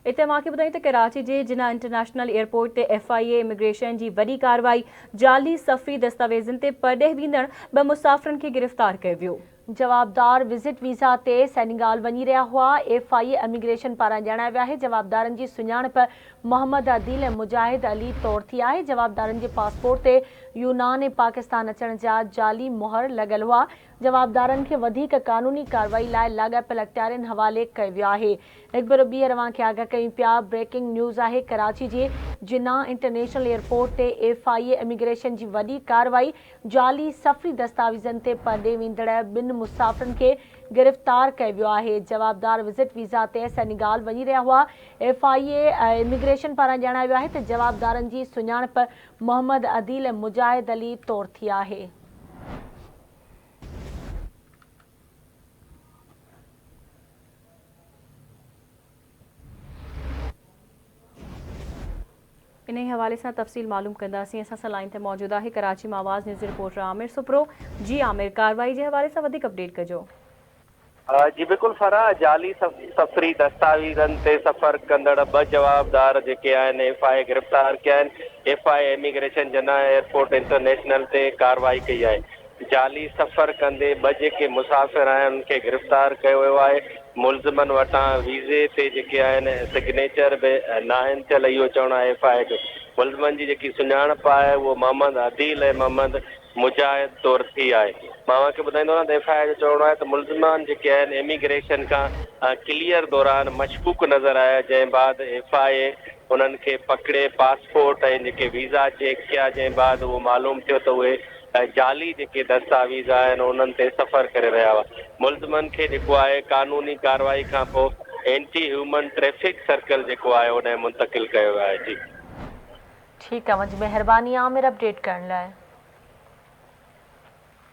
इते मांखे ॿुधाईं त कराची जे जिना इंटरनेशनल एयरपोर्ट ते FIA इमिग्रेशन जी वॾी कार्रवाई जाली सफ़री दस्तावेज़नि ते परॾेह वींदड़ 2 मुसाफ़िरनि खे गिरफ़्तार कयो वियो। जवाबदार विज़िट वीज़ा ते सेनेगाल वञी रहिया हुआ। FIA इमिग्रेशन पारां ॼाणायो वियो आहे जवाबदारनि जी सुञाणप मोहम्मद आदिल ऐं मुजाहिद अली तौर थी आहे। जवाबदारनि जे पासपोर्ट ते यूनान ऐं पाकिस्तान अचण जा जाली मोहर लॻल हुआ। जवाबदारनि खे वधीक कानूनी कार्रवाई लाइ लाॻापियल अख़्तियारनि हवाले कयो वियो आहे। हिकु भेरो ॿीहर खे आगाह कयूं पिया। ब्रेकिंग न्यूज़ आहे कराची जे जिना इंटरनेशनल एयरपोर्ट ते FIA इमिग्रेशन जी वॾी कार्रवाई जाली सफ़री दस्तावेज़नि ते परॾे वेंदड़ 2 मुसाफ़िरनि खे गिरफ़्तार कयो वियो आहे। जवाबदार विज़िट वीज़ा ते सेनेगाल वञी रहिया हुआ। FIA इमिग्रेशन पारां ॼाणायो वियो आहे त जवाबदारनि जी सुञाणप मोहम्मद आदिल ऐं मुजाहिद अली तौर थी आहे। इन हवाले से तफ़सील मालूम कंदासीं। असां सां लाइन ते मौजूद आहे कराची में आवाज़ न्यूज़ रिपोर्टर आमिर सुप्रो। जी आमिर, कार्रवाई के हवाले से वधीक अपडेट कजो। जी बिल्कुल फराह, जाली सफ़री दस्तावेज़नि ते सफ़र कंदड़ 2 जवाबदार जेके आहिनि FIA गिरफ़्तार कया आहिनि। FIA इमिग्रेशन जना एयरपोर्ट इंटरनेशनल ते कार्रवाई कई आहे। जाली सफ़र कंदे 2 जेके मुसाफ़िर आहिनि उनखे गिरफ़्तार कयो वियो आहे। मुलज़िमनि वटां वीज़े ते जेके आहिनि सिग्नेचर बि न आहिनि थियल, इहो चवणु आहे FIA जो। मुलज़िमनि जी जेकी सुञाणप आहे उहो मोहम्मद आदिल ऐं मोहम्मद मुजाहिद तौर थी आहे। मां खे ॿुधाईंदो न त FIA जो चवणो आहे त मुलज़िमान जेके आहिनि इमिग्रेशन खां क्लियर दौरान मशकूक नज़र आया, जंहिं बाद FIA उन्हनि खे पकड़े पासपोर्ट ऐं जेके वीज़ा चेक कया, जंहिं बाद उहो मालूम थियो त उहे जाली जेके दस्तावेज़ आहिनि उन्हनि ते सफ़र करे रहिया हुआ। मुलज़िमनि खे जेको आहे कानूनी कार्रवाई खां पोइ एंटी ह्यूमन ट्रैफिक सर्कल जेको आहे उन मुंतक़िल कयो वियो आहे। जी ठीकु आहे, मुंहिंजी महिरबानी आमिर अपडेट करण लाइ।